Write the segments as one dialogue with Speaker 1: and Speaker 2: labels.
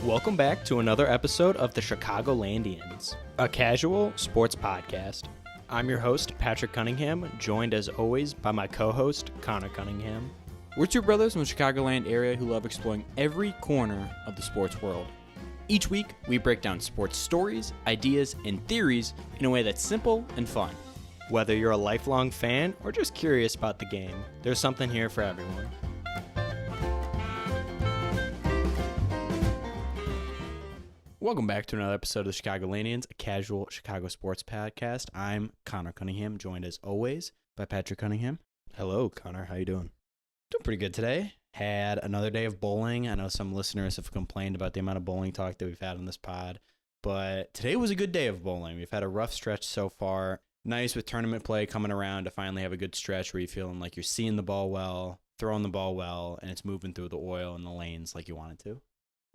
Speaker 1: Welcome back to another episode of the Chicagolandians, a casual sports podcast. I'm your host, Patrick Cunningham, joined as always by my co-host, Connor Cunningham.
Speaker 2: We're two brothers from the Chicagoland area who love exploring every corner of the sports world. Each week, we break down sports stories, ideas, and theories in a way that's simple and fun.
Speaker 1: Whether you're a lifelong fan or just curious about the game, there's something here for everyone.
Speaker 2: Welcome back to another episode of the Chicagolandians, a casual Chicago sports podcast. I'm Connor Cunningham, joined as always by Patrick Cunningham.
Speaker 1: Hello, Connor. How you doing?
Speaker 2: Doing pretty good today. Had another day of bowling. I know some listeners have complained about the amount of bowling talk that we've had on this pod, but today was a good day of bowling. We've had a rough stretch so far. Nice with tournament play coming around to finally have a good stretch where you're feeling like you're seeing the ball well, throwing the ball well, and it's moving through the oil and the lanes like you want it to.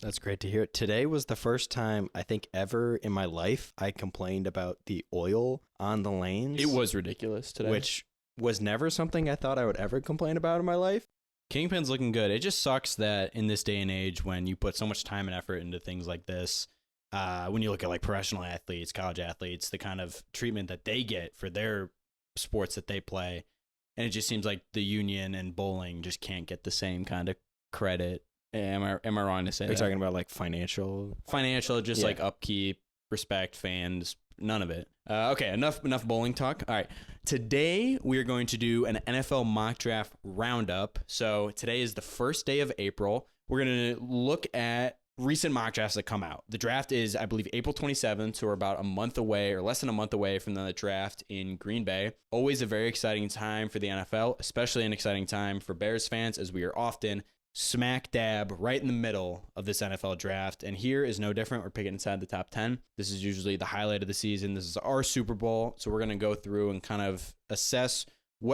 Speaker 1: That's great to hear. Today was the first time, I think, ever in my life I complained about the oil on the lanes.
Speaker 2: It was ridiculous today.
Speaker 1: Which was never something I thought I would ever complain about in my life.
Speaker 2: Kingpin's looking good. It just sucks that in this day and age when you put so much time and effort into things like this, when you look at like professional athletes, college athletes, the kind of treatment that they get for their sports that they play, and it just seems like the union and bowling just can't get the same kind of credit. Am I wrong to say that?
Speaker 1: Are you talking about like financial,
Speaker 2: just like upkeep, respect, fans, none of it. Okay, enough bowling talk. All right, today we are going to do an NFL mock draft roundup. So today is the first day of April. We're going to look at recent mock drafts that come out. The draft is, I believe, April 27th, so we're about a month away or less than a month away from the draft in Green Bay. Always a very exciting time for the NFL, especially an exciting time for Bears fans as we are often smack dab right in the middle of this NFL draft. And here is no different. We're picking inside the top 10. This is usually the highlight of the season. This is our Super Bowl. So we're going to go through and kind of assess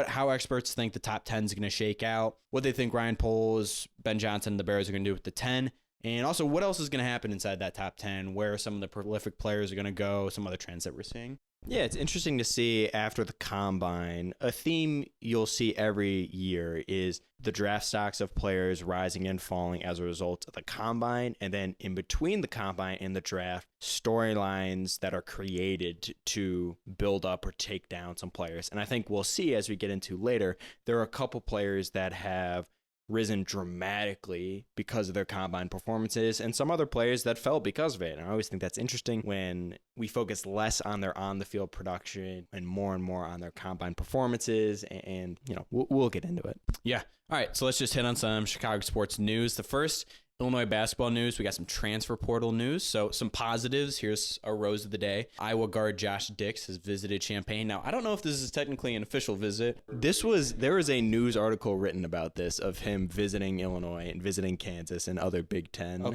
Speaker 2: how experts think the top 10 is going to shake out, what they think Ryan Poles, Ben Johnson, and the Bears are going to do with the 10, and also what else is going to happen inside that top 10, where some of the prolific players are going to go, some other trends that we're seeing.
Speaker 1: Yeah, it's interesting to see after the combine. A theme you'll see every year is the draft stocks of players rising and falling as a result of the combine. And then in between the combine and the draft, storylines that are created to build up or take down some players. And I think we'll see as we get into later, there are a couple players that have risen dramatically because of their combine performances and some other players that fell because of it. And I always think that's interesting when we focus less on their on-the-field production and more on their combine performances. And you know, we'll get into it.
Speaker 2: Yeah. All right. So let's just hit on some Chicago sports news. The first, Illinois basketball news. We got some transfer portal news. So some positives. Here's our rose of the day. Iowa guard Josh Dix has visited Champaign. Now, I don't know if this is technically an official visit.
Speaker 1: There was a news article written about this of him visiting Illinois and visiting Kansas and other Big Ten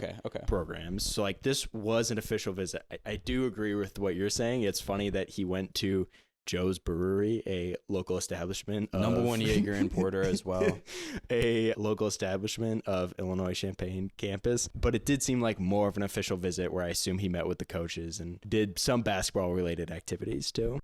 Speaker 1: programs. So like this was an official visit. I do agree with what you're saying. It's funny that he went to Joe's Brewery, a local establishment of
Speaker 2: number one Jaeger importer as well,
Speaker 1: a local establishment of Illinois Champaign campus. But it did seem like more of an official visit where I assume he met with the coaches and did some basketball related activities too.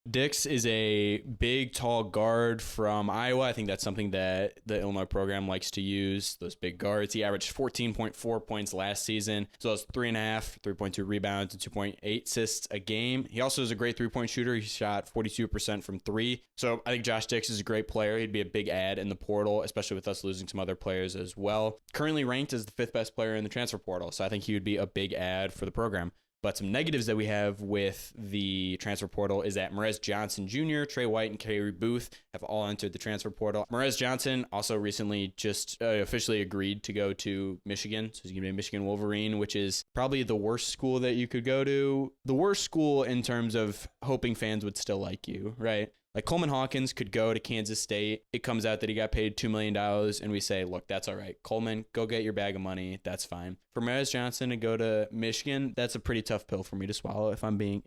Speaker 2: Dix is a big, tall guard from Iowa. I think that's something that the Illinois program likes to use, those big guards. He averaged 14.4 points last season, so that's 3.5, 3.2 rebounds, and 2.8 assists a game. He also is a great three-point shooter. He shot 42% from three. So I think Josh Dix is a great player. He'd be a big add in the portal, especially with us losing some other players as well. Currently ranked as the fifth best player in the transfer portal, so I think he would be a big add for the program. But some negatives that we have with the transfer portal is that Morez Johnson Jr., Trey White, and Kerry Booth have all entered the transfer portal. Morez Johnson also recently just officially agreed to go to Michigan. So he's going to be a Michigan Wolverine, which is probably the worst school that you could go to. The worst school in terms of hoping fans would still like you, right? Like Coleman Hawkins could go to Kansas State. It comes out that he got paid $2 million, and we say, look, that's all right. Coleman, go get your bag of money. That's fine. For Morez Johnson to go to Michigan, that's a pretty tough pill for me to swallow if I'm being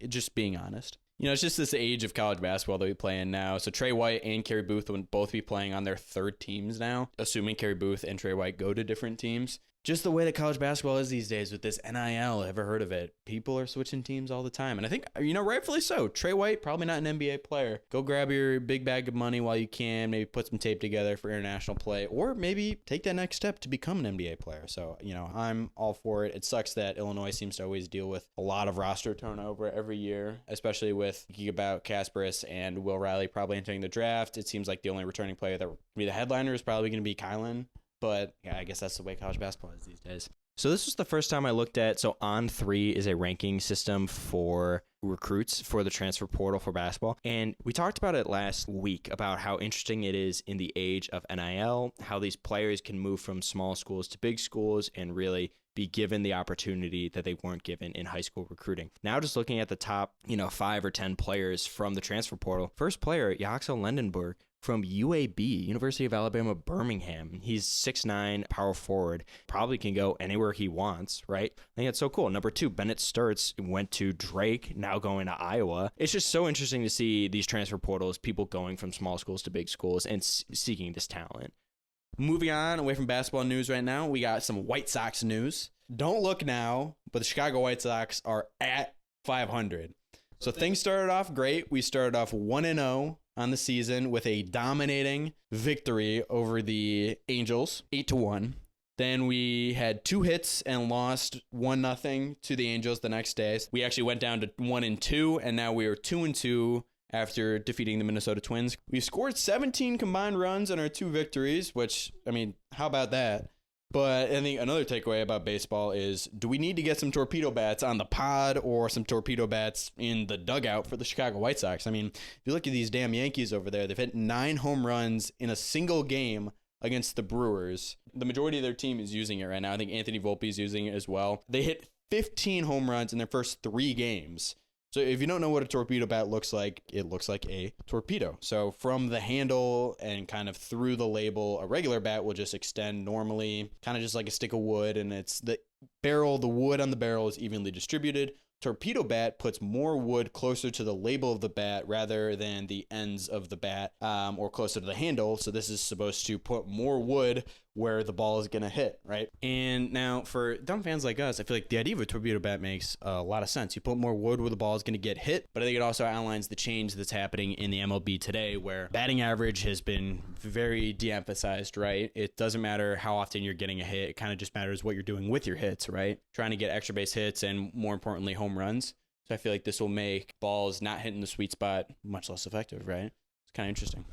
Speaker 2: honest. It's just this age of college basketball that we play in now. So Trey White and Kerry Booth will both be playing on their third teams now, assuming Kerry Booth and Trey White go to different teams. Just the way that college basketball is these days with this NIL, ever heard of it? People are switching teams all the time. And I think, rightfully so. Trey White, probably not an NBA player. Go grab your big bag of money while you can. Maybe put some tape together for international play. Or maybe take that next step to become an NBA player. So, I'm all for it. It sucks that Illinois seems to always deal with a lot of roster turnover every year, especially with thinking about Kasparis and Will Riley probably entering the draft. It seems like the only returning player that would be the headliner is probably going to be Kylan. But yeah, I guess that's the way college basketball is these days.
Speaker 1: So this was the first time I looked at, so On3 is a ranking system for recruits for the transfer portal for basketball. And we talked about it last week about how interesting it is in the age of NIL, how these players can move from small schools to big schools and really be given the opportunity that they weren't given in high school recruiting. Now just looking at the top, 5 or 10 players from the transfer portal. First player, Yaxel Lendenberg, from UAB, University of Alabama, Birmingham. He's 6'9", power forward. Probably can go anywhere he wants, right? I think that's so cool. Number 2, Bennett Sturts went to Drake, now going to Iowa. It's just so interesting to see these transfer portals, people going from small schools to big schools and seeking this talent.
Speaker 2: Moving on away from basketball news right now, we got some White Sox news. Don't look now, but the Chicago White Sox are at 500. So things started off great. We started off 1-0 on the season with a dominating victory over the Angels, 8-1. Then we had 2 hits and lost 1-0 to the Angels the next day. We actually went down to 1-2, and now we are 2-2 after defeating the Minnesota Twins. We scored 17 combined runs in our 2 victories, which, how about that? But I think another takeaway about baseball is, do we need to get some torpedo bats on the pod or some torpedo bats in the dugout for the Chicago White Sox? If you look at these damn Yankees over there, they've hit 9 home runs in a single game against the Brewers. The majority of their team is using it right now. I think Anthony Volpe is using it as well. They hit 15 home runs in their first 3 games. So if you don't know what a torpedo bat looks like, it looks like a torpedo. So from the handle and kind of through the label, a regular bat will just extend normally, kind of just like a stick of wood, and it's the wood on the barrel is evenly distributed. Torpedo bat puts more wood closer to the label of the bat rather than the ends of the bat or closer to the handle. So this is supposed to put more wood where the ball is going to hit, right? And now for dumb fans like us, I feel like the idea of a torpedo bat makes a lot of sense. You put more wood where the ball is going to get hit, but I think it also outlines the change that's happening in the MLB today where batting average has been very de-emphasized, right? It doesn't matter how often you're getting a hit. It kind of just matters what you're doing with your hits, right? Trying to get extra base hits and more importantly, home runs. So I feel like this will make balls not hitting the sweet spot much less effective, right? It's kind of interesting.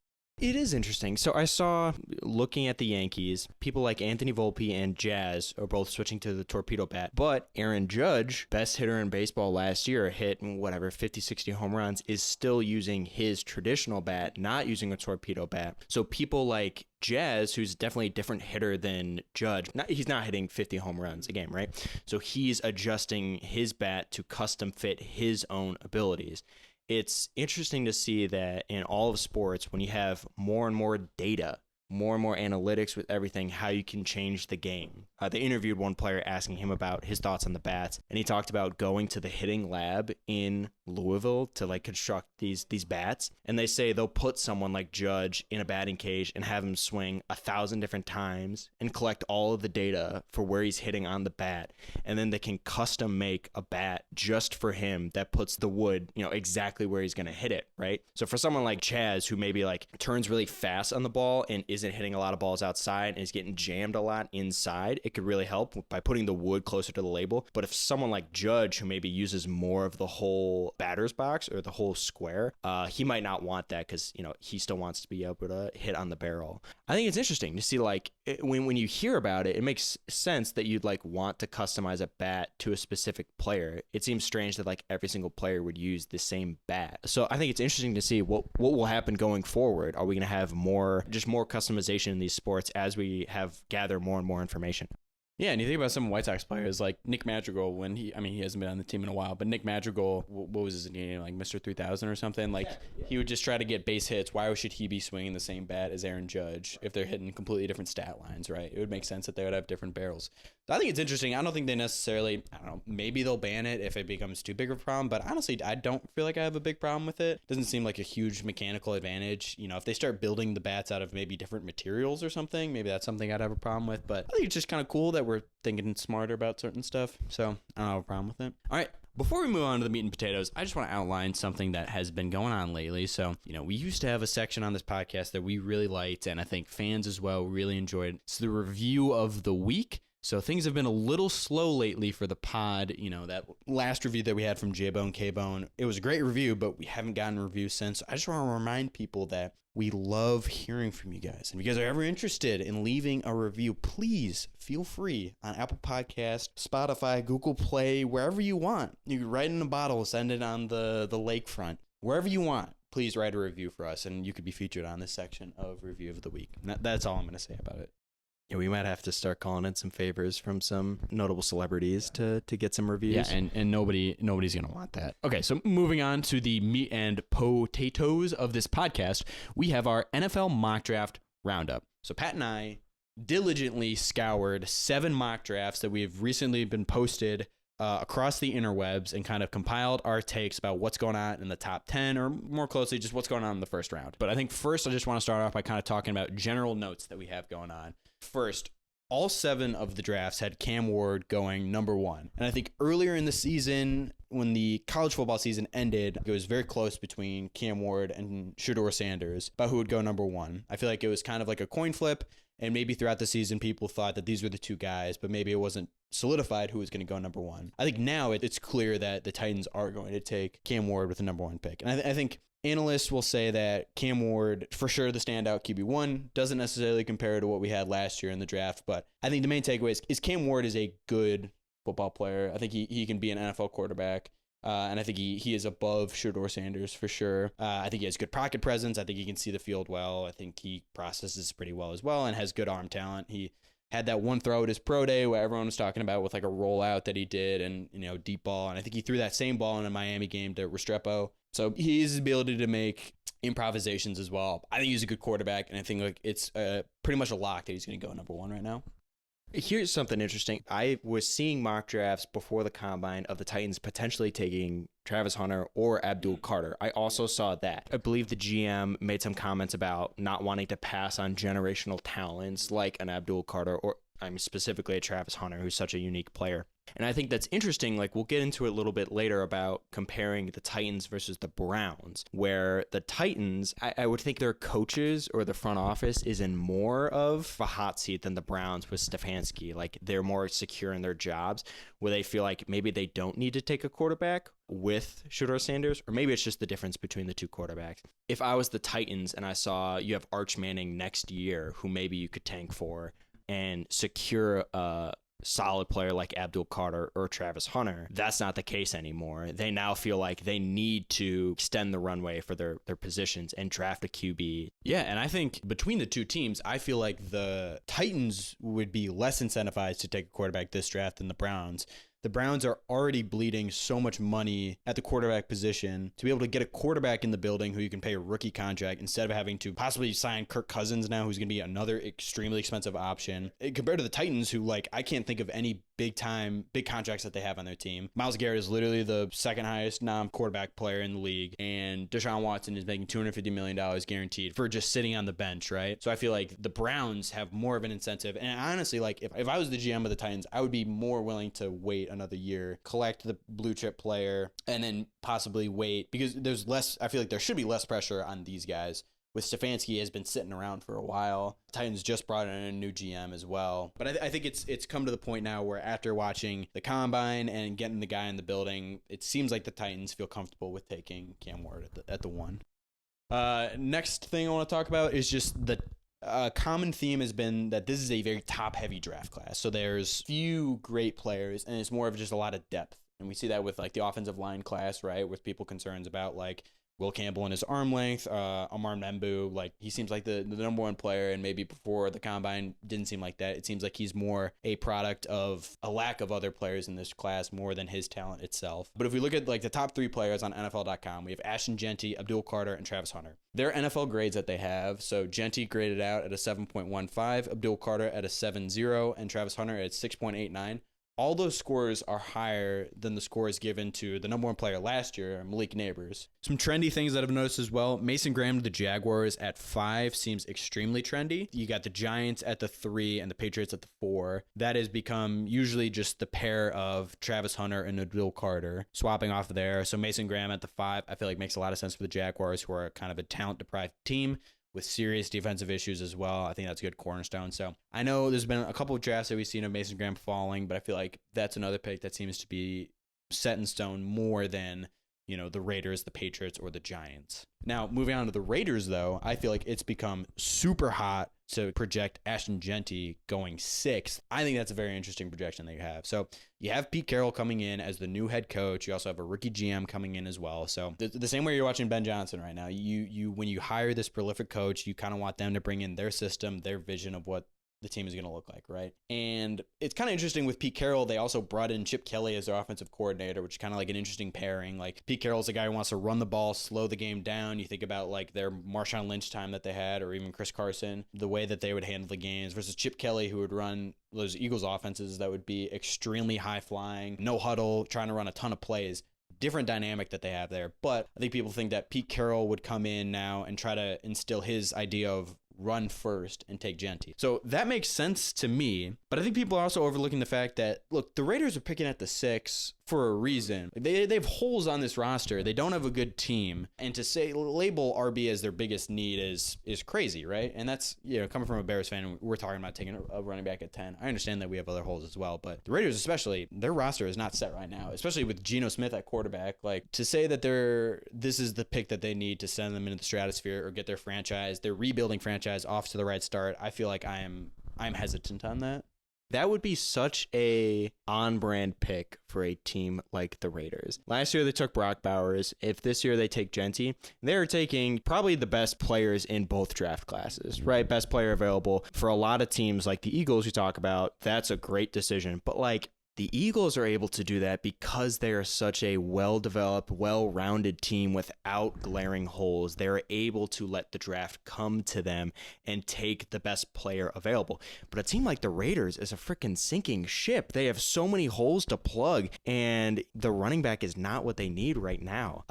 Speaker 1: It is interesting. So I saw, looking at the Yankees, people like Anthony Volpe and Jazz are both switching to the torpedo bat. But Aaron Judge, best hitter in baseball last year, hit 50, 60 home runs, is still using his traditional bat, not using a torpedo bat. So people like Jazz, who's definitely a different hitter than Judge, he's not hitting 50 home runs a game, right? So he's adjusting his bat to custom fit his own abilities. It's interesting to see that in all of sports, when you have more and more data, more and more analytics with everything, how you can change the game. They interviewed one player asking him about his thoughts on the bats, and he talked about going to the hitting lab in Louisville to construct these bats. And they say they'll put someone like Judge in a batting cage and have him swing 1,000 different times and collect all of the data for where he's hitting on the bat. And then they can custom make a bat just for him that puts the wood, exactly where he's going to hit it, right? So for someone like Chaz, who maybe turns really fast on the ball and isn't hitting a lot of balls outside and is getting jammed a lot inside, it could really help by putting the wood closer to the label. But if someone like Judge, who maybe uses more of the whole batter's box or the whole square, he might not want that because, he still wants to be able to hit on the barrel. I think it's interesting to see, when you hear about it, it makes sense that you'd want to customize a bat to a specific player. It seems strange that every single player would use the same bat. So I think it's interesting to see what will happen going forward. Are we going to have more customization in these sports as we gather more and more information?
Speaker 2: Yeah, and you think about some White Sox players like Nick Madrigal, when he hasn't been on the team in a while, but Nick Madrigal, what was his name, Mr. 3000 or something? He would just try to get base hits. Why should he be swinging the same bat as Aaron Judge if they're hitting completely different stat lines, right? It would make sense that they would have different barrels. So I think it's interesting. I don't think they necessarily, I don't know, maybe they'll ban it if it becomes too big of a problem. But honestly, I don't feel like I have a big problem with it. Doesn't seem like a huge mechanical advantage. You know, if they start building the bats out of maybe different materials or something, maybe that's something I'd have a problem with. But I think it's just kind of cool that we're thinking smarter about certain stuff. So I don't have a problem with it. All right. Before we move on to the meat and potatoes, I just want to outline something that has been going on lately. So, you know, we used to have a section on this podcast that we really liked, and I think fans as well really enjoyed. It's the review of the week. So things have been a little slow lately for the pod. You know, that last review that we had from J-Bone, K-Bone, it was a great review, but we haven't gotten a review since. I just want to remind people that we love hearing from you guys. And if you guys are ever interested in leaving a review, please feel free on Apple Podcast, Spotify, Google Play, wherever you want. You can write in a bottle, send it on the lakefront, wherever you want. Please write a review for us, and you could be featured on this section of Review of the Week. And that's all I'm going to say about it.
Speaker 1: Yeah, we might have to start calling in some favors from some notable celebrities to get some reviews.
Speaker 2: Yeah, and nobody's going to want that. Okay, so moving on to the meat and potatoes of this podcast, we have our NFL mock draft roundup. So Pat and I diligently scoured 7 mock drafts that we've recently been posted across the interwebs and kind of compiled our takes about what's going on in the top 10, or more closely, just what's going on in the first round. But I think first, I just want to start off by kind of talking about general notes that we have going on. First, all 7 of the drafts had Cam Ward going number 1. And I think earlier in the season, when the college football season ended, it was very close between Cam Ward and Shedeur Sanders about who would go number 1. I feel like it was kind of like a coin flip. And maybe throughout the season, people thought that these were the 2 guys, but maybe it wasn't solidified who was going to go number 1. I think now it's clear that the Titans are going to take Cam Ward with the number 1 pick. And I think analysts will say that Cam Ward, for sure, the standout QB1, doesn't necessarily compare to what we had last year in the draft. But I think the main takeaway is Cam Ward is a good football player. I think he can be an NFL quarterback. And I think he is above Shedeur Sanders for sure. I think he has good pocket presence. I think he can see the field well. I think he processes pretty well as well and has good arm talent. He had that one throw at his pro day where everyone was talking about with like a rollout that he did and, you know, deep ball. And I think he threw that same ball in a Miami game to Restrepo. So he has the ability to make improvisations as well. I think he's a good quarterback, and I think like it's pretty much a lock that he's going to go number 1 right now.
Speaker 1: Here's something interesting. I was seeing mock drafts before the combine of the Titans potentially taking Travis Hunter or Abdul Carter. I also saw that. I believe the GM made some comments about not wanting to pass on generational talents like an Abdul Carter or specifically a Travis Hunter, who's such a unique player. And I think that's interesting. Like, we'll get into it a little bit later about comparing the Titans versus the Browns, where the Titans, I would think their coaches or the front office is in more of a hot seat than the Browns with Stefanski. Like, they're more secure in their jobs, where they feel like maybe they don't need to take a quarterback with Shedeur Sanders, or maybe it's just the difference between the 2 quarterbacks. If I was the Titans and I saw you have Arch Manning next year, who maybe you could tank for and secure a solid player like Abdul Carter or Travis Hunter, that's not the case anymore. They now feel like they need to extend the runway for their positions and draft a QB.
Speaker 2: Yeah, and I think between the 2 teams, I feel like the Titans would be less incentivized to take a quarterback this draft than the Browns. The Browns are already bleeding so much money at the quarterback position to be able to get a quarterback in the building who you can pay a rookie contract instead of having to possibly sign Kirk Cousins now, who's going to be another extremely expensive option. Compared to the Titans, who, like, I can't think of any big contracts that they have on their team. Myles Garrett is literally the second highest non-quarterback player in the league, and Deshaun Watson is making $250 million guaranteed for just sitting on the bench, right? So I feel like the Browns have more of an incentive. And honestly, like, if I was the GM of the Titans, I would be more willing to wait another year, collect the blue chip player, and then possibly wait, because I feel like there should be less pressure on these guys. With Stefanski has been sitting around for a while. Titans just brought in a new GM as well. But I think it's come to the point now where after watching the combine and getting the guy in the building, it seems like the Titans feel comfortable with taking Cam Ward at the 1. Next thing I want to talk about is just the common theme has been that this is a very top-heavy draft class. So there's few great players, and it's more of just a lot of depth. And we see that with like the offensive line class, right, with people concerns about like Will Campbell in his arm length, Amar Membu, like he seems like the number one player, and maybe before the combine didn't seem like that. It seems like he's more a product of a lack of other players in this class more than his talent itself. But if we look at like the top 3 players on NFL.com, we have Ashton Jeanty, Abdul Carter, and Travis Hunter. Their NFL grades that they have, so Jeanty graded out at a 7.15, Abdul Carter at a 7.0, and Travis Hunter at 6.89. All those scores are higher than the scores given to the number one player last year, Malik Neighbors. Some trendy things that I've noticed as well. Mason Graham to the Jaguars at 5 seems extremely trendy. You got the Giants at the 3 and the Patriots at the 4. That has become usually just the pair of Travis Hunter and Abdul Carter swapping off there. So Mason Graham at the 5, I feel like makes a lot of sense for the Jaguars, who are kind of a talent-deprived team with serious defensive issues as well. I think that's a good cornerstone. So I know there's been a couple of drafts that we've seen of Mason Graham falling, but I feel like that's another pick that seems to be set in stone more than, the Raiders, the Patriots, or the Giants. Now, moving on to the Raiders, though, I feel like it's become super hot to project Ashton Jeanty going 6th. I think that's a very interesting projection that you have. So you have Pete Carroll coming in as the new head coach. You also have a rookie GM coming in as well. So the same way you're watching Ben Johnson right now, you when you hire this prolific coach, you kind of want them to bring in their system, their vision of what the team is going to look like, right? And it's kind of interesting with Pete Carroll. They also brought in Chip Kelly as their offensive coordinator, which is kind of like an interesting pairing. Like Pete Carroll's a guy who wants to run the ball, slow the game down. You think about like their Marshawn Lynch time that they had, or even Chris Carson, the way that they would handle the games versus Chip Kelly, who would run those Eagles offenses that would be extremely high flying, no huddle, trying to run a ton of plays. Different dynamic that they have there. But I think people think that Pete Carroll would come in now and try to instill his idea of run first and take Jeanty. So that makes sense to me, but I think people are also overlooking the fact that, look, the Raiders are picking at the 6 for a reason. They have holes on this roster. They don't have a good team. And to say label RB as their biggest need is crazy, right? And that's, coming from a Bears fan, we're talking about taking a running back at 10. I understand that we have other holes as well, but the Raiders especially, their roster is not set right now, especially with Geno Smith at quarterback. Like, to say that this is the pick that they need to send them into the stratosphere or get their rebuilding franchise off to the right start, I feel like I'm hesitant on that.
Speaker 1: That would be such a on-brand pick for a team like the Raiders. Last year they took Brock Bowers. If this year they take Jeanty, they're taking probably the best players in both draft classes, right? Best player available. For a lot of teams like the Eagles you talk about, that's a great decision. But like, the Eagles are able to do that because they are such a well-developed, well-rounded team without glaring holes. They're able to let the draft come to them and take the best player available. But a team like the Raiders is a freaking sinking ship. They have so many holes to plug, and the running back is not what they need right now.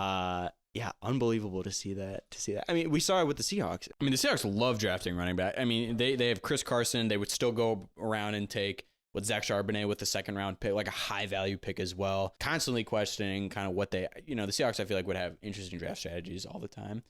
Speaker 1: Yeah, unbelievable to see that. I mean, we saw it with the Seahawks.
Speaker 2: I mean, the Seahawks love drafting running back. I mean, they have Chris Carson. They would still go around and take with Zach Charbonnet with the 2nd round pick, like a high value pick as well. Constantly questioning kind of what the Seahawks, I feel like, would have interesting draft strategies all the time.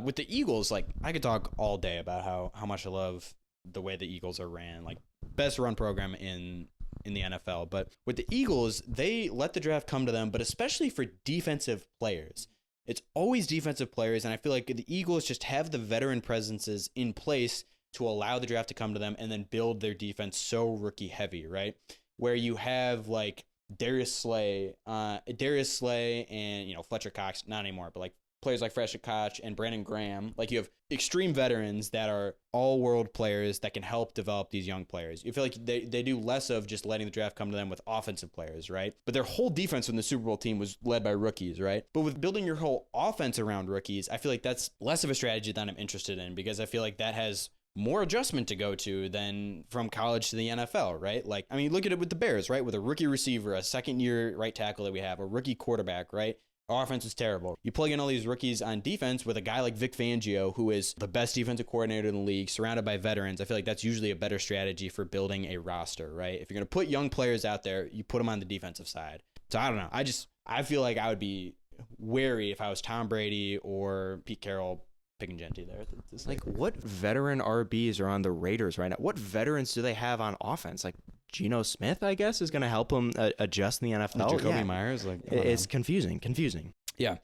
Speaker 2: With the Eagles, like, I could talk all day about how much I love the way the Eagles are ran, like best run program in the NFL. But with the Eagles, they let the draft come to them, but especially for defensive players. It's always defensive players, and I feel like the Eagles just have the veteran presences in place to allow the draft to come to them and then build their defense so rookie heavy, right? Where you have like Darius Slay and Fletcher Cox, not anymore, but like players like Fletcher Cox and Brandon Graham. Like, you have extreme veterans that are all world players that can help develop these young players. You feel like they do less of just letting the draft come to them with offensive players, right? But their whole defense in the Super Bowl team was led by rookies, right? But with building your whole offense around rookies, I feel like that's less of a strategy that I'm interested in, because I feel like that has more adjustment to go to than from college to the NFL, right? Like, I mean, look at it with the Bears, right? With a rookie receiver, a second-year right tackle that we have, a rookie quarterback, right? Our offense is terrible. You plug in all these rookies on defense with a guy like Vic Fangio, who is the best defensive coordinator in the league, surrounded by veterans. I feel like that's usually a better strategy for building a roster, right? If you're going to put young players out there, you put them on the defensive side. So I don't know. I feel like I would be wary if I was Tom Brady or Pete Carroll picking Jeanty there.
Speaker 1: Like, what veteran RBs are on the Raiders right now? What veterans do they have on offense? Like, Geno Smith, I guess, is going to help them adjust in the NFL.
Speaker 2: Jacoby Myers, like,
Speaker 1: it's confusing.
Speaker 2: Yeah.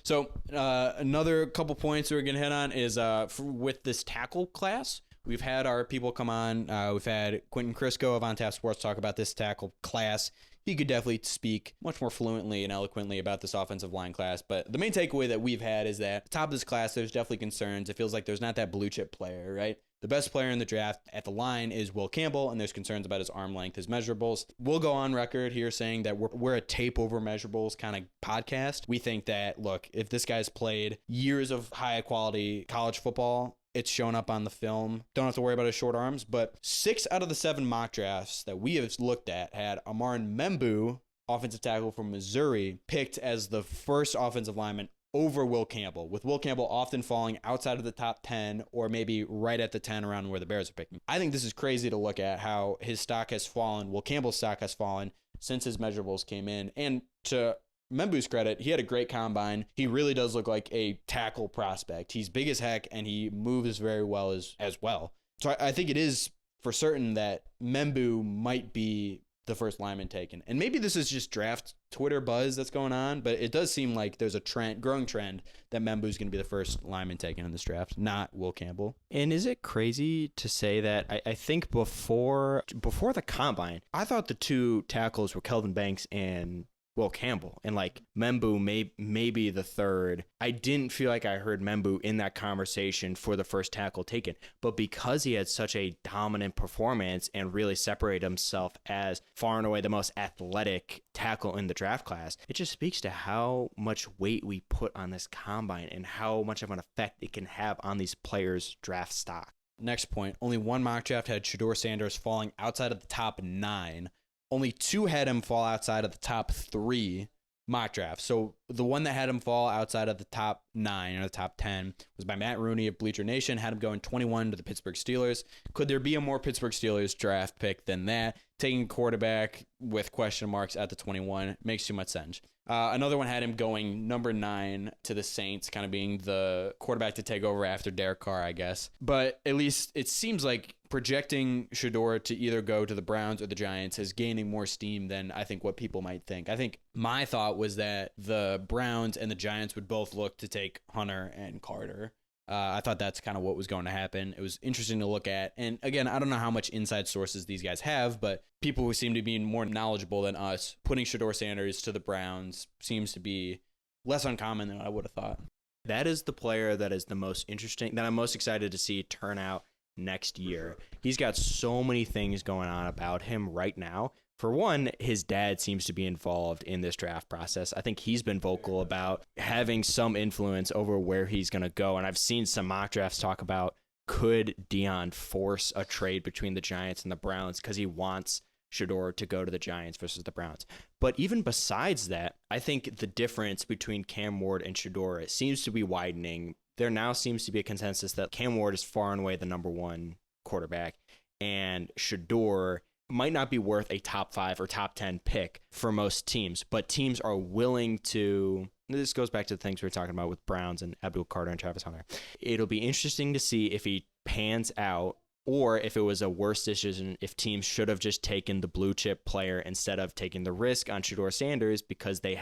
Speaker 2: So another couple points we're going to hit on is with this tackle class, We've had our people come on. We've had Quentin Crisco of On Tap Sports talk about this tackle class. He could definitely speak much more fluently and eloquently about this offensive line class. But the main takeaway that we've had is that at the top of this class, there's definitely concerns. It feels like there's not that blue chip player, right? The best player in the draft at the line is Will Campbell, and there's concerns about his arm length, his measurables. We'll go on record here saying that we're a tape over measurables kind of podcast. We think that, look, if this guy's played years of high quality college football, it's shown up on the film. Don't have to worry about his short arms, but 6 out of the 7 mock drafts that we have looked at had Amarin Membu, offensive tackle from Missouri, picked as the first offensive lineman over Will Campbell, with Will Campbell often falling outside of the top 10 or maybe right at the 10 around where the Bears are picking. I think this is crazy to look at how his stock has fallen. Will Campbell's stock has fallen since his measurables came in. And to Membu's credit, he had a great combine. He really does look like a tackle prospect. He's big as heck, and he moves very well as well. So I think it is for certain that Membu might be the first lineman taken. And maybe this is just draft Twitter buzz that's going on, but it does seem like there's a growing trend that Membu's going to be the first lineman taken in this draft, not Will Campbell.
Speaker 1: And is it crazy to say that I think before the combine, I thought the 2 tackles were Kelvin Banks and Will Campbell, and like Membu may be the third. I didn't feel like I heard Membu in that conversation for the first tackle taken, but because he had such a dominant performance and really separated himself as far and away the most athletic tackle in the draft class, it just speaks to how much weight we put on this combine and how much of an effect it can have on these players' draft stock.
Speaker 2: Next point, only 1 mock draft had Shedeur Sanders falling outside of the top 9. Only 2 had him fall outside of the top 3 mock drafts. So the one that had him fall outside of the top 9 or the top 10 was by Matt Rooney of Bleacher Nation, had him going 21 to the Pittsburgh Steelers. Could there be a more Pittsburgh Steelers draft pick than that? Taking quarterback with question marks at the 21 makes too much sense. Another one had him going number 9 to the Saints, kind of being the quarterback to take over after Derek Carr, I guess. But at least it seems like projecting Shedeur to either go to the Browns or the Giants is gaining more steam than I think what people might think. I think my thought was that the Browns and the Giants would both look to take Hunter and Carter. I thought that's kind of what was going to happen. It was interesting to look at. And again, I don't know how much inside sources these guys have, but people who seem to be more knowledgeable than us, putting Shedeur Sanders to the Browns seems to be less uncommon than I would have thought.
Speaker 1: That is the player that is the most interesting, that I'm most excited to see turn out next year. He's got so many things going on about him right now. For one, his dad seems to be involved in this draft process. I think he's been vocal about having some influence over where he's going to go. And I've seen some mock drafts talk about, could Deion force a trade between the Giants and the Browns because he wants Shedeur to go to the Giants versus the Browns. But even besides that, I think the difference between Cam Ward and Shedeur seems to be widening. There now seems to be a consensus that Cam Ward is far and away the number 1 quarterback, and Shedeur might not be worth a top 5 or top 10 pick for most teams, but teams are willing to. This goes back to the things we were talking about with Browns and Abdul Carter and Travis Hunter. It'll be interesting to see if he pans out, or if it was a worse decision, if teams should have just taken the blue chip player instead of taking the risk on Shedeur Sanders because they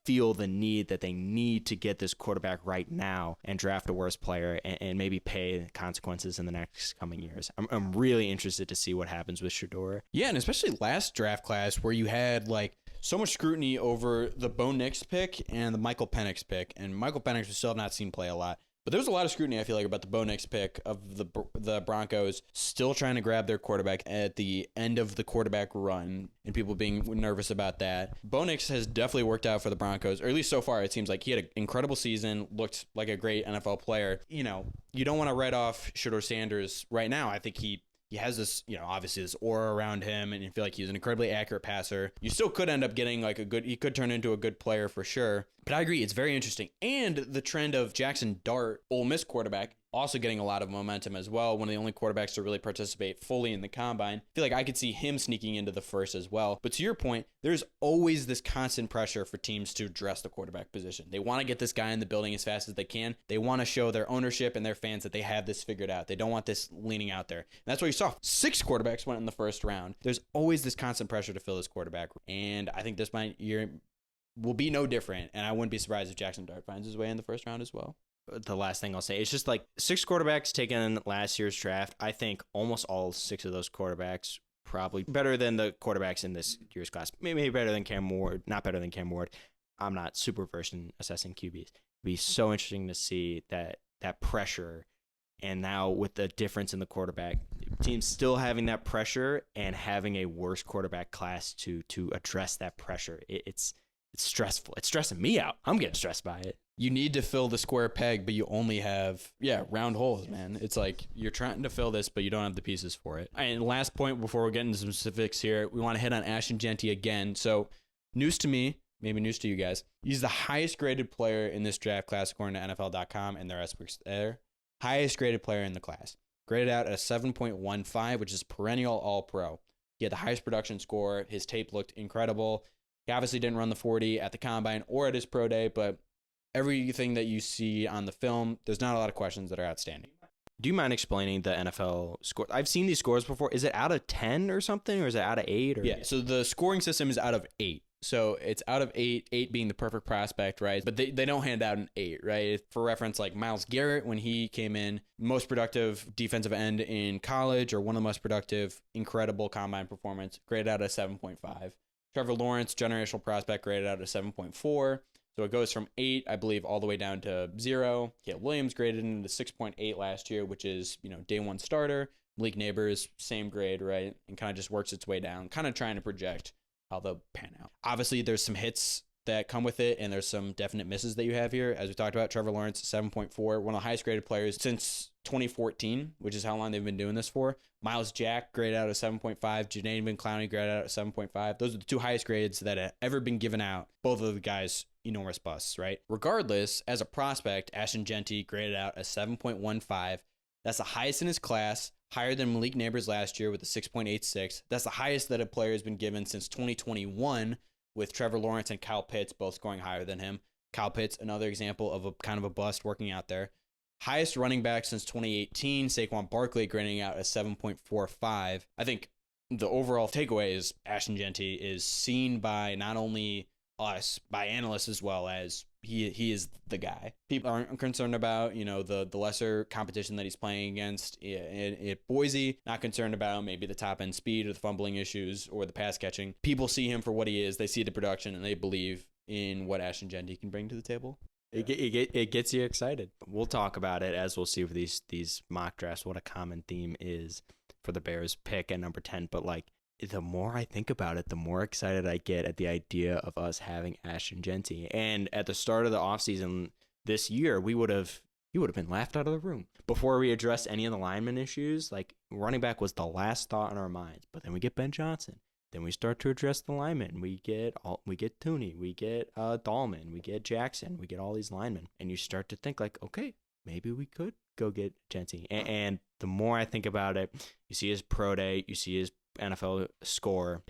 Speaker 1: feel the need that they need to get this quarterback right now and draft a worse player and maybe pay consequences in the next coming years. I'm really interested to see what happens with Shedeur.
Speaker 2: Yeah, and especially last draft class where you had like so much scrutiny over the Bo Nix pick and the Michael Penix pick. And Michael Penix we still have not seen play a lot. But there was a lot of scrutiny, I feel like, about the Bo Nix pick of the Broncos still trying to grab their quarterback at the end of the quarterback run and people being nervous about that. Bo Nix has definitely worked out for the Broncos, or at least so far it seems like he had an incredible season, looked like a great NFL player. You know, you don't want to write off Shedeur Sanders right now. I think he has this, obviously this aura around him, and you feel like he's an incredibly accurate passer. You still could end up getting he could turn into a good player for sure. But I agree, it's very interesting. And the trend of Jackson Dart, Ole Miss quarterback, also getting a lot of momentum as well. One of the only quarterbacks to really participate fully in the combine. I feel like I could see him sneaking into the first as well. But to your point, there's always this constant pressure for teams to address the quarterback position. They want to get this guy in the building as fast as they can. They want to show their ownership and their fans that they have this figured out. They don't want this leaning out there. And that's what you saw. 6 quarterbacks went in the first round. There's always this constant pressure to fill this quarterback. And I think this year will be no different. And I wouldn't be surprised if Jackson Dart finds his way in the first round as well.
Speaker 1: the last thing I'll say. It's just like 6 quarterbacks taken last year's draft. I think almost all 6 of those quarterbacks probably better than the quarterbacks in this year's class. Maybe better than Cam Ward, not better than Cam Ward. I'm not super versed in assessing QBs. It'd be so interesting to see that pressure. And now with the difference in the quarterback, teams still having that pressure and having a worse quarterback class to address that pressure. It's stressful. It's stressing me out. I'm getting stressed by it.
Speaker 2: You need to fill the square peg, but you only have, round holes, man. It's like you're trying to fill this, but you don't have the pieces for it. And last point before we get into some specifics here, we want to hit on Ashton Jeanty again. So news to me, maybe news to you guys. He's the highest graded player in this draft class according to NFL.com and their experts there. Highest graded player in the class. Graded out at a 7.15, which is perennial all-pro. He had the highest production score. His tape looked incredible. He obviously didn't run the 40 at the combine or at his pro day, but everything that you see on the film, there's not a lot of questions that are outstanding.
Speaker 1: Do you mind explaining the NFL score? I've seen these scores before. Is it out of 10 or something, or is it out of 8? Or?
Speaker 2: Yeah, so the scoring system is out of 8. So it's out of 8, 8 being the perfect prospect, right? But they don't hand out an 8, right? For reference, like Myles Garrett, when he came in, most productive defensive end in college, or one of the most productive, incredible combine performance, graded out at 7.5. Trevor Lawrence, generational prospect, graded out at 7.4. So it goes from 8, I believe, all the way down to 0. Caleb Williams graded into 6.8 last year, which is, day one starter. Malik Neighbors, same grade, right? And kind of just works its way down, kind of trying to project how they'll pan out. Obviously, there's some hits that come with it, and there's some definite misses that you have here. As we talked about, Trevor Lawrence, 7.4, one of the highest graded players since 2014, which is how long they've been doing this for. Miles Jack graded out at 7.5. Jadeveon Clowney graded out at 7.5. Those are the 2 highest grades that have ever been given out. Both of the guys, enormous busts, right? Regardless, as a prospect, Ashton Jeanty graded out a 7.15. That's the highest in his class, higher than Malik Neighbors last year with a 6.86. That's the highest that a player has been given since 2021, with Trevor Lawrence and Kyle Pitts both scoring higher than him. Kyle Pitts, another example of a kind of a bust working out there. Highest running back since 2018, Saquon Barkley grading out a 7.45. I think the overall takeaway is Ashton Jeanty is seen by not only us, by analysts as well as he is the guy. People aren't concerned about, the lesser competition that he's playing against at Boise. Not concerned about maybe the top end speed or the fumbling issues or the pass catching. People see him for what he is. They see the production and they believe in what Ashton Jeanty can bring to the table.
Speaker 1: It gets you excited. We'll talk about it as we'll see for these mock drafts, what a common theme is for the Bears pick at number 10. But the more I think about it, the more excited I get at the idea of us having Ashton Jeanty. And at the start of the offseason this year, he would have been laughed out of the room. Before we addressed any of the lineman issues, running back was the last thought in our minds. But then we get Ben Johnson. Then we start to address the linemen. We get Tooney, we get Dahlman, we get Jackson, we get all these linemen. And you start to think okay, maybe we could go get Jeanty. And the more I think about it, you see his pro day, you see his NFL score.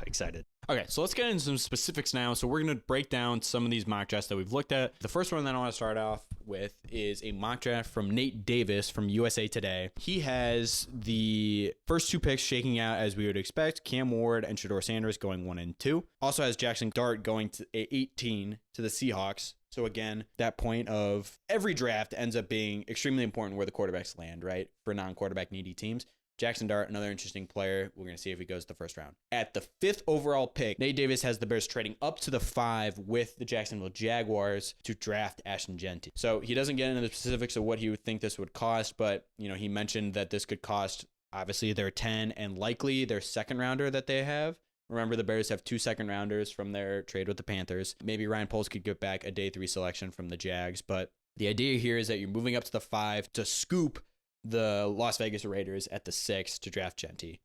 Speaker 1: Excited.
Speaker 2: Okay, so let's get into some specifics now. So we're going to break down some of these mock drafts that we've looked at. The first one that I want to start off with is a mock draft from Nate Davis from USA Today. He has the first 2 picks shaking out as we would expect. Cam Ward and Shedeur Sanders going 1 and 2. Also has Jackson Dart going to 18 to the Seahawks. So again, that point of every draft ends up being extremely important where the quarterbacks land, right? For non-quarterback needy teams. Jackson Dart, another interesting player. We're going to see if he goes the first round. At the 5th overall pick, Nate Davis has the Bears trading up to the 5 with the Jacksonville Jaguars to draft Ashton Jeanty. So he doesn't get into the specifics of what he would think this would cost, but he mentioned that this could cost obviously their 10 and likely their second rounder that they have. Remember, the Bears have 2 second rounders from their trade with the Panthers. Maybe Ryan Poles could get back a day 3 selection from the Jags, but the idea here is that you're moving up to the 5 to scoop the Las Vegas Raiders at the 6 to draft Jeanty.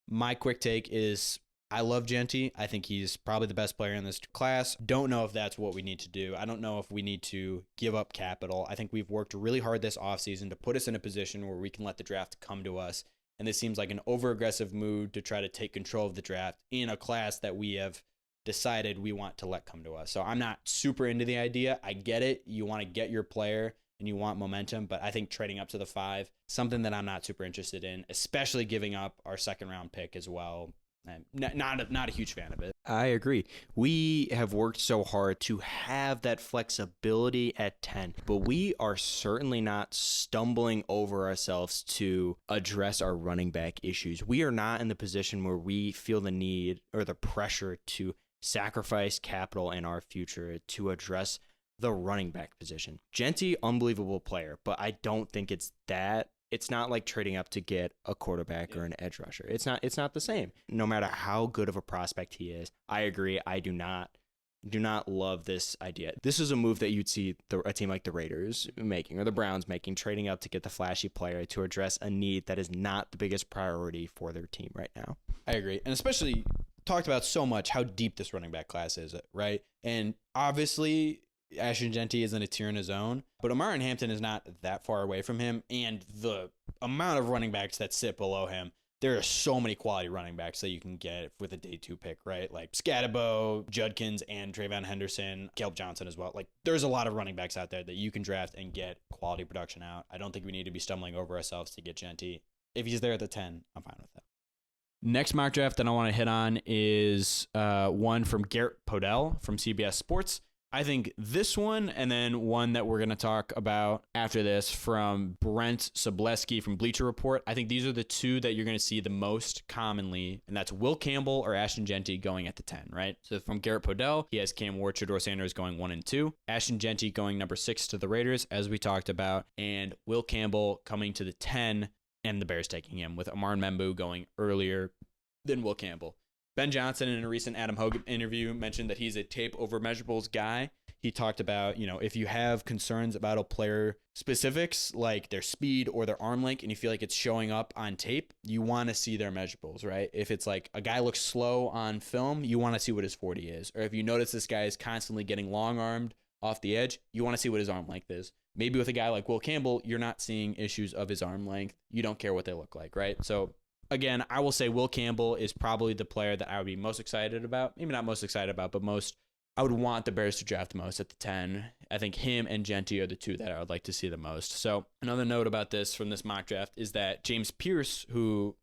Speaker 2: My quick take is I love Jeanty. I think he's probably the best player in this class. Don't know if that's what we need to do. I don't know if we need to give up capital. I think we've worked really hard this offseason to put us in a position where we can let the draft come to us. And this seems like an over-aggressive move to try to take control of the draft in a class that we have decided we want to let come to us. So I'm not super into the idea. I get it. You want to get your player and you want momentum, but I think trading up to the 5, something that I'm not super interested in, especially giving up our second round pick as well. Not a huge fan of it.
Speaker 1: I agree. We have worked so hard to have that flexibility at 10, but we are certainly not stumbling over ourselves to address our running back issues. We are not in the position where we feel the need or the pressure to sacrifice capital in our future to address the running back position. Genty, unbelievable player, but I don't think it's that. It's not like trading up to get a quarterback or an edge rusher. It's not the same. No matter how good of a prospect he is, I agree. I do not love this idea. This is a move that you'd see a team like the Raiders making or the Browns making, trading up to get the flashy player to address a need that is not the biggest priority for their team right now.
Speaker 2: I agree. And especially talked about so much how deep this running back class is, right? And obviously Ashton Genty isn't a tier in his own, but Omarion Hampton is not that far away from him. And the amount of running backs that sit below him, there are so many quality running backs that you can get with a day 2 pick, right? Like Scatabo, Judkins, and Trayvon Henderson, Caleb Johnson as well. Like there's a lot of running backs out there that you can draft and get quality production out. I don't think we need to be stumbling over ourselves to get Genty. If he's there at the 10, I'm fine with that. Next mock draft that I want to hit on is one from Garrett Podell from CBS Sports. I think this one, and then one that we're going to talk about after this from Brent Sobleski from Bleacher Report. I think these are the two that you're going to see the most commonly, and that's Will Campbell or Ashton Genty going at the 10, right? So from Garrett Podell, he has Cam Ward, Shedeur Sanders going 1 and 2, Ashton Genty going number 6 to the Raiders, as we talked about, and Will Campbell coming to the 10, and the Bears taking him, with Amar Membu going earlier than Will Campbell. Ben Johnson, in a recent Adam Hogan interview, mentioned that he's a tape over measurables guy. He talked about, if you have concerns about a player specifics, like their speed or their arm length, and you feel like it's showing up on tape, you want to see their measurables, right? If it's like a guy looks slow on film, you want to see what his 40 is. Or if you notice this guy is constantly getting long-armed off the edge, you want to see what his arm length is. Maybe with a guy like Will Campbell, you're not seeing issues of his arm length. You don't care what they look like, right? So again, I will say Will Campbell is probably the player that I would be most excited about. Maybe not most excited about, but I would want the Bears to draft most at the 10. I think him and Genty are the two that I would like to see the most. So another note about this from this mock draft is that James Pierce, who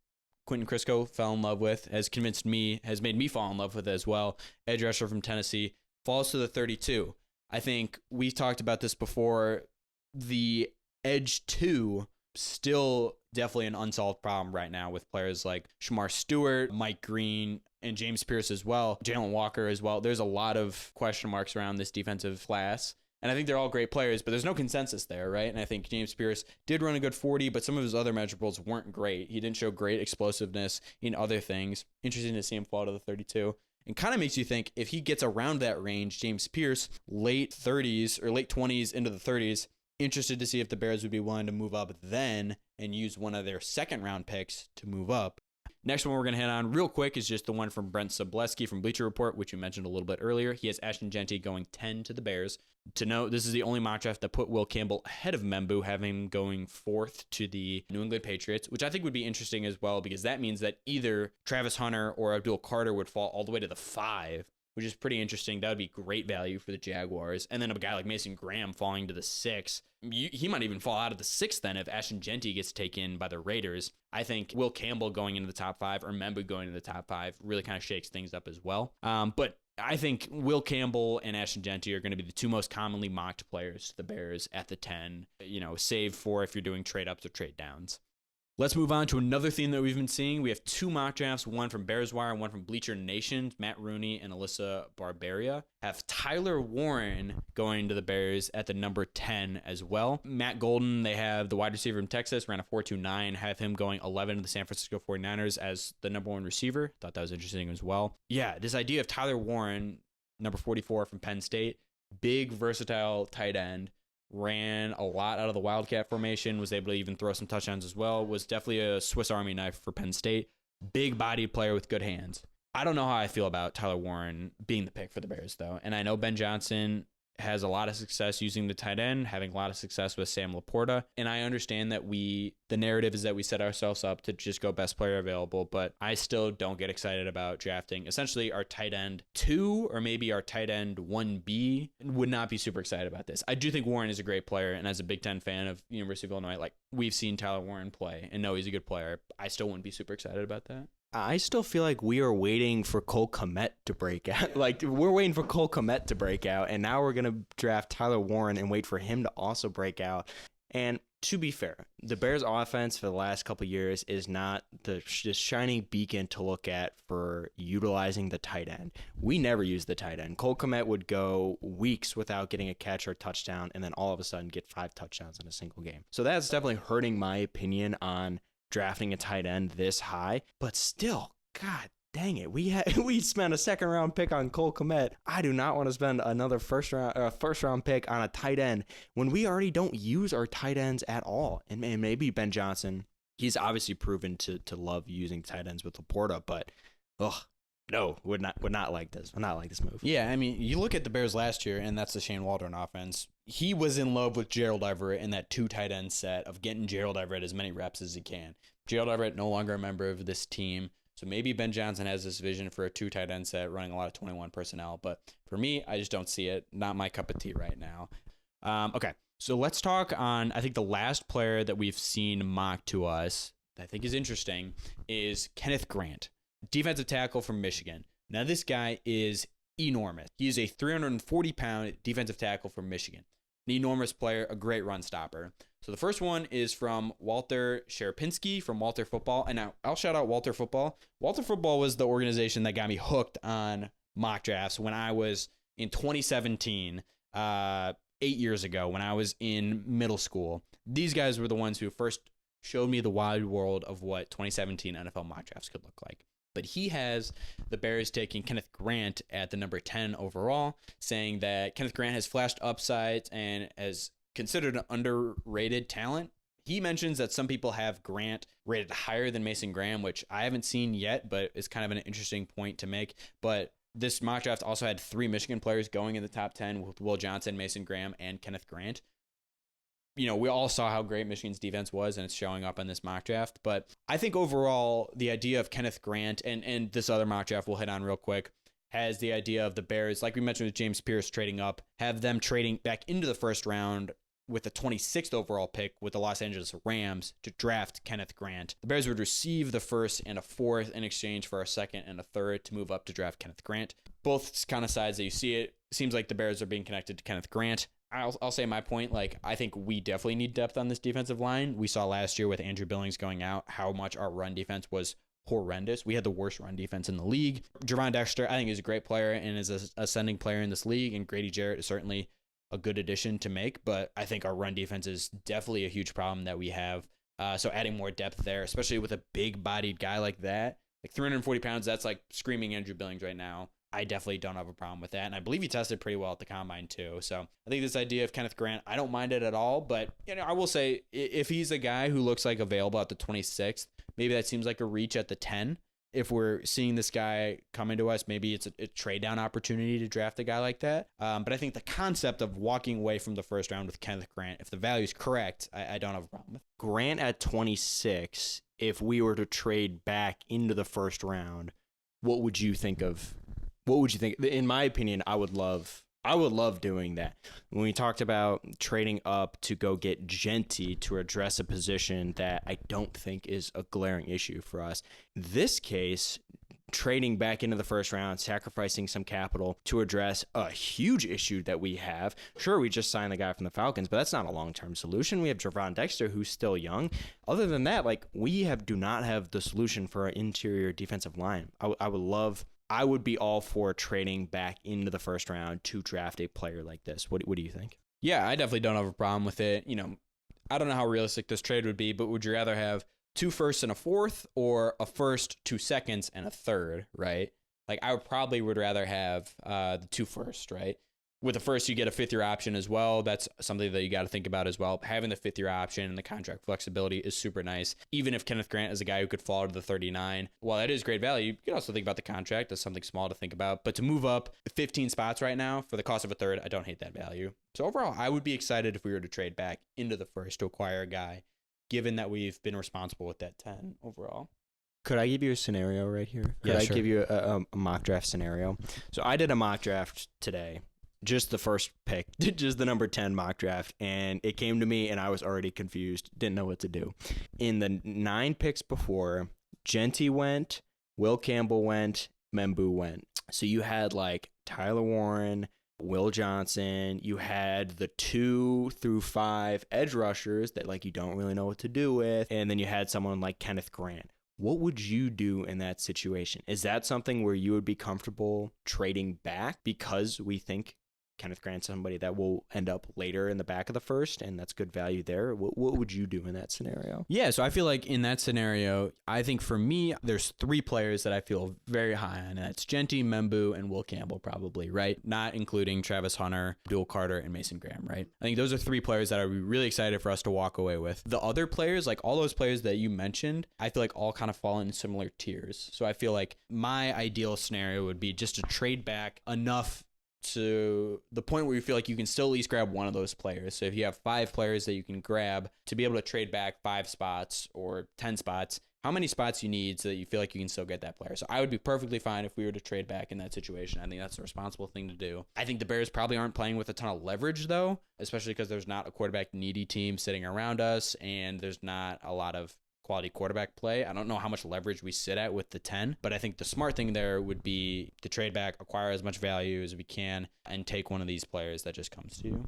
Speaker 2: Quentin Crisco fell in love with, has made me fall in love with as well, edge rusher from Tennessee, falls to the 32. I think we talked about this before. The edge 2 still definitely an unsolved problem right now with players like Shamar Stewart, Mike Green, and James Pierce as well, Jalen Walker as well. There's a lot of question marks around this defensive class. And I think they're all great players, but there's no consensus there, right? And I think James Pierce did run a good 40, but some of his other measurables weren't great. He didn't show great explosiveness in other things. Interesting to see him fall to the 32. And kind of makes you think if he gets around that range, James Pierce, late 30s or late 20s into the 30s, interested to see if the Bears would be willing to move up then and use one of their second round picks to move up. Next one we're going to hit on real quick is just the one from Brent Sobleski from Bleacher Report, which you mentioned a little bit earlier. He has Ashton Genty going 10 to the Bears. To note, this is the only mock draft that put Will Campbell ahead of Membu, having him going 4th to the New England Patriots, which I think would be interesting as well, because that means that either Travis Hunter or Abdul Carter would fall all the way to the 5, which is pretty interesting. That would be great value for the Jaguars. And then a guy like Mason Graham falling to the 6. He might even fall out of the 6th then if Ashton Genty gets taken by the Raiders. I think Will Campbell going into the top 5 or Membu going into the top 5 really kind of shakes things up as well. But I think Will Campbell and Ashton Genty are going to be the two most commonly mocked players to the Bears at the 10, save for if you're doing trade ups or trade downs. Let's move on to another theme that we've been seeing. We have 2 mock drafts, one from Bears Wire and one from Bleacher Nation. Matt Rooney and Alyssa Barberia have Tyler Warren going to the Bears at the number 10 as well. Matt Golden, they have the wide receiver from Texas, ran a 4.29, have him going 11 to the San Francisco 49ers as the number 1 receiver. Thought that was interesting as well. Yeah, this idea of Tyler Warren, number 44 from Penn State, big, versatile tight end. Ran a lot out of the Wildcat formation, was able to even throw some touchdowns as well, was definitely a Swiss Army knife for Penn State. Big bodied player with good hands. I don't know how I feel about Tyler Warren being the pick for the Bears, though. And I know Ben Johnson has a lot of success using the tight end, having a lot of success with Sam Laporta. And I understand that the narrative is that we set ourselves up to just go best player available, but I still don't get excited about drafting essentially our tight end 2 or maybe our tight end 1B. Would not be super excited about this. I do think Warren is a great player, and as a Big Ten fan of University of Illinois, like we've seen Tyler Warren play and know he's a good player. I still wouldn't be super excited about that.
Speaker 1: I still feel like we are waiting for Cole Kmet to break out. Like, we're waiting for Cole Kmet to break out, and now we're going to draft Tyler Warren and wait for him to also break out. And to be fair, the Bears offense for the last couple of years is not the just shining beacon to look at for utilizing the tight end. We never use the tight end. Cole Kmet would go weeks without getting a catch or touchdown, and then all of a sudden get 5 touchdowns in a single game. So that's definitely hurting my opinion on drafting a tight end this high. But still, God dang it, we spent a second round pick on Cole Kmet. I do not want to spend another first round pick on a tight end when we already don't use our tight ends at all. And maybe Ben Johnson, he's obviously proven to love using tight ends with Laporta, but no, would not like this. Would not like this move.
Speaker 2: Yeah, I mean, you look at the Bears last year, and that's the Shane Waldron offense. He was in love with Gerald Everett in that 2 tight end set of getting Gerald Everett as many reps as he can. Gerald Everett no longer a member of this team. So maybe Ben Johnson has this vision for a 2 tight end set running a lot of 21 personnel. But for me, I just don't see it. Not my cup of tea right now. Okay, so let's talk on, I think the last player that we've seen mocked to us that I think is interesting is Kenneth Grant, defensive tackle from Michigan. Now this guy is enormous. He is a 340-pound defensive tackle from Michigan. An enormous player, a great run stopper. So the first one is from Walter Sherpinski from Walter Football. And now I'll shout out Walter Football. Walter Football was the organization that got me hooked on mock drafts when I was in 2017, 8 years ago, when I was in middle school. These guys were the ones who first showed me the wide world of what 2017 NFL mock drafts could look like. But he has the Bears taking Kenneth Grant at the number 10 overall, saying that Kenneth Grant has flashed upsides and is considered an underrated talent. He mentions that some people have Grant rated higher than Mason Graham, which I haven't seen yet, but it's kind of an interesting point to make. But this mock draft also had 3 Michigan players going in the top 10 with Will Johnson, Mason Graham, and Kenneth Grant. You know, we all saw how great Michigan's defense was, and it's showing up in this mock draft. But I think overall, the idea of Kenneth Grant and this other mock draft we'll hit on real quick has the idea of the Bears, like we mentioned with James Pierce trading up, have them trading back into the first round with the 26th overall pick with the Los Angeles Rams to draft Kenneth Grant. The Bears would receive the 1st and a 4th in exchange for a 2nd and a 3rd to move up to draft Kenneth Grant. Both kind of sides that you see it, seems like the Bears are being connected to Kenneth Grant. I'll say my point, like, I think we definitely need depth on this defensive line. We saw last year with Andrew Billings going out how much our run defense was horrendous. We had the worst run defense in the league. Javon Dexter, I think, is a great player and is an ascending player in this league, and Grady Jarrett is certainly a good addition to make, but I think our run defense is definitely a huge problem that we have. So adding more depth there, especially with a big-bodied guy like that, like 340 pounds, that's like screaming Andrew Billings right now. I definitely don't have a problem with that. And I believe he tested pretty well at the combine too. So I think this idea of Kenneth Grant, I don't mind it at all. But, you know, I will say if he's a guy who looks like available at the 26th, maybe that seems like a reach at the 10. If we're seeing this guy coming to us, maybe it's a trade down opportunity to draft a guy like that. But I think the concept of walking away from the first round with Kenneth Grant, if the value is correct, I don't have a problem with.
Speaker 1: Grant at 26, if we were to trade back into the first round, what would you think of? What would you think? In my opinion, I would love doing that. When we talked about trading up to go get Genty to address a position that I don't think is a glaring issue for us. This case, trading back into the first round, sacrificing some capital to address a huge issue that we have. Sure, we just signed the guy from the Falcons, but that's not a long-term solution. We have Javon Dexter, who's still young. Other than that, like, do not have the solution for our interior defensive line. I would be all for trading back into the first round to draft a player like this. What do you think?
Speaker 2: Yeah, I definitely don't have a problem with it. You know, I don't know how realistic this trade would be, but would you rather have 2 firsts and a 4th or a 1st, 2 seconds, and a 3rd, right? Like, I would rather have the 2 firsts, right? With the 1st, you get a 5th-year option as well. That's something that you got to think about as well. Having the 5th-year option and the contract flexibility is super nice. Even if Kenneth Grant is a guy who could fall to the 39, while that is great value, you can also think about the contract as something small to think about. But to move up 15 spots right now for the cost of a 3rd, I don't hate that value. So overall, I would be excited if we were to trade back into the 1st to acquire a guy, given that we've been responsible with that 10 overall.
Speaker 1: Could I give you a scenario right here?
Speaker 2: Yeah,
Speaker 1: Could I
Speaker 2: sure.
Speaker 1: give you a mock draft scenario? So I did a mock draft today. Just the first pick, just the number 10 mock draft, and it came to me and I was already confused, didn't know what to do. In the 9 picks before, Genty went, Will Campbell went, Membu went. So you had like Tyler Warren, Will Johnson. You had the 2 through 5 edge rushers that like you don't really know what to do with. And then you had someone like Kenneth Grant. What would you do in that situation? Is that something where you would be comfortable trading back because we think Kenneth Grant's somebody that will end up later in the back of the first, and that's good value there? What would you do in that scenario?
Speaker 2: Yeah, so I feel like in that scenario, I think for me, there's 3 players that I feel very high on, and that's Genty, Membu, and Will Campbell probably, right? Not including Travis Hunter, Abdul Carter, and Mason Graham, right? I think those are 3 players that I'd be really excited for us to walk away with. The other players, like all those players that you mentioned, I feel like all kind of fall in similar tiers. So I feel like my ideal scenario would be just to trade back enough to the point where you feel like you can still at least grab one of those players. So if you have 5 players that you can grab to be able to trade back 5 spots or 10 spots, how many spots you need so that you feel like you can still get that player. So I would be perfectly fine if we were to trade back in that situation. I think that's a responsible thing to do. I think the Bears probably aren't playing with a ton of leverage though, especially because there's not a quarterback needy team sitting around us and there's not a lot of quality quarterback play. I don't know how much leverage we sit at with the 10, but I think the smart thing there would be to trade back, acquire as much value as we can, and take one of these players that just comes to you.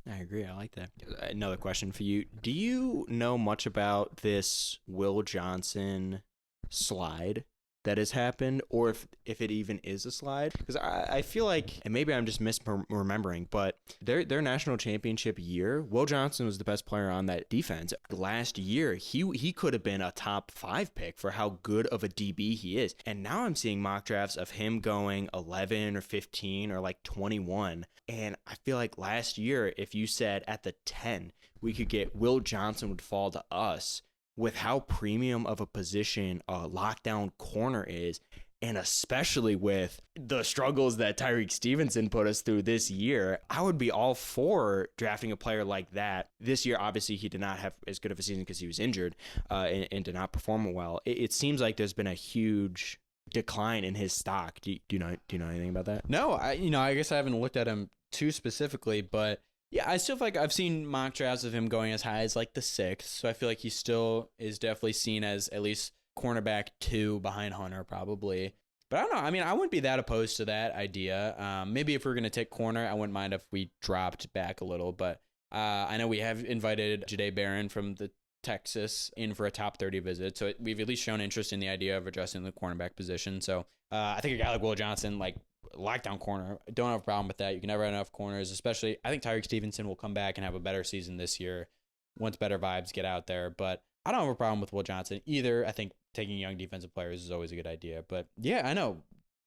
Speaker 1: I agree. I like that. Another question for you. Do you know much about this Will Johnson slide that has happened, or if it even is a slide? Because I feel like, and maybe I'm just misremembering, but their national championship year, Will Johnson was the best player on that defense. Last year, he could have been a top 5 pick for how good of a DB he is. And now I'm seeing mock drafts of him going 11 or 15 or like 21. And I feel like last year, if you said at the 10, we could get Will Johnson would fall to us, with how premium of a position a lockdown corner is, and especially with the struggles that Tyreek Stevenson put us through this year, I would be all for drafting a player like that. This year, obviously, he did not have as good of a season because he was injured and did not perform well. It seems like there's been a huge decline in his stock. Do you know anything about that?
Speaker 2: No, I guess I haven't looked at him too specifically, but yeah, I still feel like I've seen mock drafts of him going as high as like the 6th. So I feel like he still is definitely seen as at least cornerback 2 behind Hunter probably. But I don't know. I mean, I wouldn't be that opposed to that idea. Maybe if we're going to take corner, I wouldn't mind if we dropped back a little. But I know we have invited Jahdae Barron from the Texas in for a top 30 visit. So we've at least shown interest in the idea of addressing the cornerback position. So I think a guy like Will Johnson, like lockdown corner, I don't have a problem with that. You can never have enough corners, especially I think Tyreek Stevenson will come back and have a better season this year once better vibes get out there. But I don't have a problem with Will Johnson either. I think taking young defensive players is always a good idea. But yeah, I know.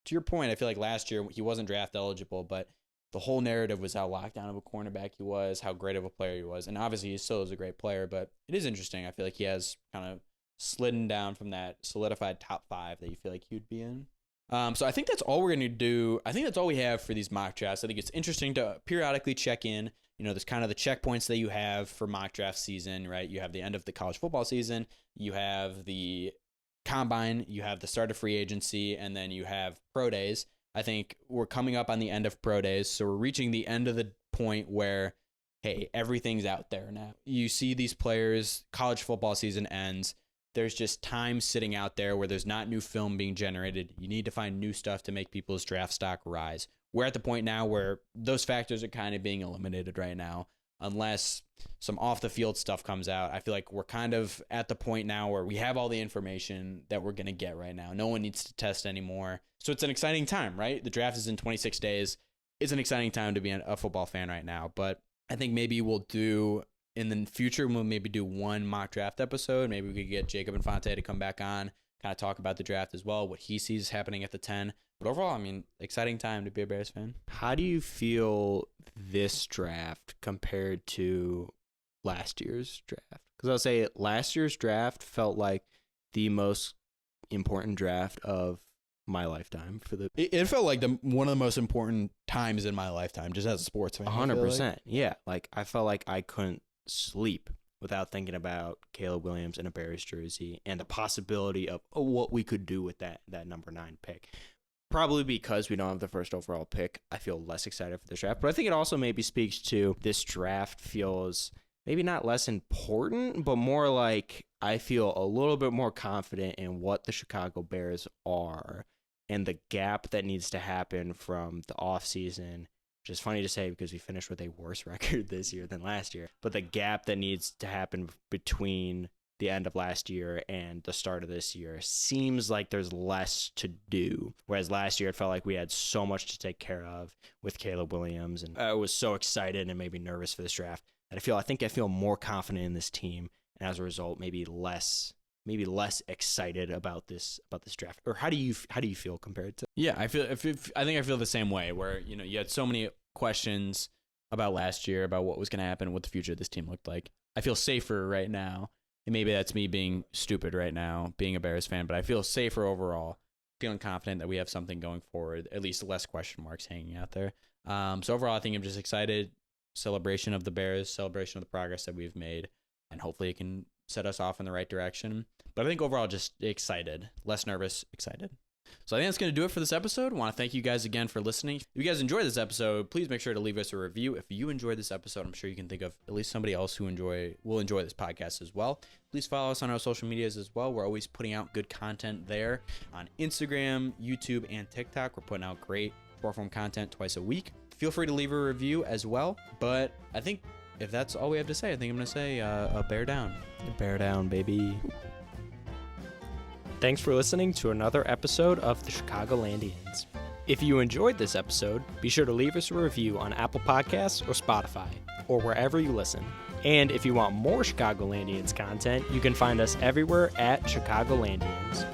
Speaker 2: To your point, I feel like last year he wasn't draft eligible, but the whole narrative was how lockdown of a cornerback he was, how great of a player he was. And obviously he still is a great player, but it is interesting. I feel like he has kind of slidden down from that solidified top 5 that you feel like he would be in. So I think that's all we're going to do. I think that's all we have for these mock drafts. I think it's interesting to periodically check in. You know, there's kind of the checkpoints that you have for mock draft season, right? You have the end of the college football season, you have the combine, you have the start of free agency, and then you have pro days. I think we're coming up on the end of pro days, so we're reaching the end of the point where, hey, everything's out there now. You see these players, college football season ends, there's just time sitting out there where there's not new film being generated. You need to find new stuff to make people's draft stock rise. We're at the point now where those factors are kind of being eliminated right now, unless some off the field stuff comes out. I feel like we're kind of at the point now where we have all the information that we're going to get right now. No one needs to test anymore. So it's an exciting time, right? The draft is in 26 days. It's an exciting time to be a football fan right now. But I think maybe we'll do, in the future, we'll maybe do one mock draft episode. Maybe we could get Jacob Infante to come back on, kind of talk about the draft as well, what he sees happening at the 10. But overall, I mean, exciting time to be a Bears fan.
Speaker 1: How do you feel this draft compared to last year's draft? Because I'll say last year's draft felt like the most important draft of my lifetime.
Speaker 2: It felt like one of the most important times in my lifetime, just as a sports fan.
Speaker 1: 100%.
Speaker 2: Like.
Speaker 1: Yeah. Like, I felt like I couldn't sleep without thinking about Caleb Williams in a Bears jersey and the possibility of what we could do with that number 9 pick. Probably because we don't have the first overall pick, I feel less excited for this draft. But I think it also maybe speaks to this draft feels maybe not less important, but more like I feel a little bit more confident in what the Chicago Bears are and the gap that needs to happen from the offseason, which is funny to say because we finished with a worse record this year than last year, but the gap that needs to happen between the end of last year and the start of this year seems like there's less to do. Whereas last year, it felt like we had so much to take care of with Caleb Williams, and I was so excited and maybe nervous for this draft that I think I feel more confident in this team, and as a result, maybe less excited about this draft. Or how do you feel compared to?
Speaker 2: Yeah, I think I feel the same way. Where you had so many questions about last year, about what was going to happen, what the future of this team looked like. I feel safer right now. And maybe that's me being stupid right now, being a Bears fan, but I feel safer overall, feeling confident that we have something going forward, at least less question marks hanging out there. So overall, I think I'm just excited. Celebration of the Bears, celebration of the progress that we've made, and hopefully it can set us off in the right direction. But I think overall, just excited, less nervous, excited. So I think that's going to do it for this episode. I want to thank you guys again for listening. If you guys enjoyed this episode, please make sure to leave us a review. If you enjoyed this episode, I'm sure you can think of at least somebody else who will enjoy this podcast as well. Please follow us on our social medias as well. We're always putting out good content there on Instagram, YouTube, and TikTok. We're putting out great short-form content twice a week. Feel free to leave a review as well. But I think if that's all we have to say, I think I'm going to say bear down.
Speaker 1: Bear down, baby. Thanks for listening to another episode of the Chicagolandians. If you enjoyed this episode, be sure to leave us a review on Apple Podcasts or Spotify, or wherever you listen. And if you want more Chicagolandians content, you can find us everywhere at Chicagolandians.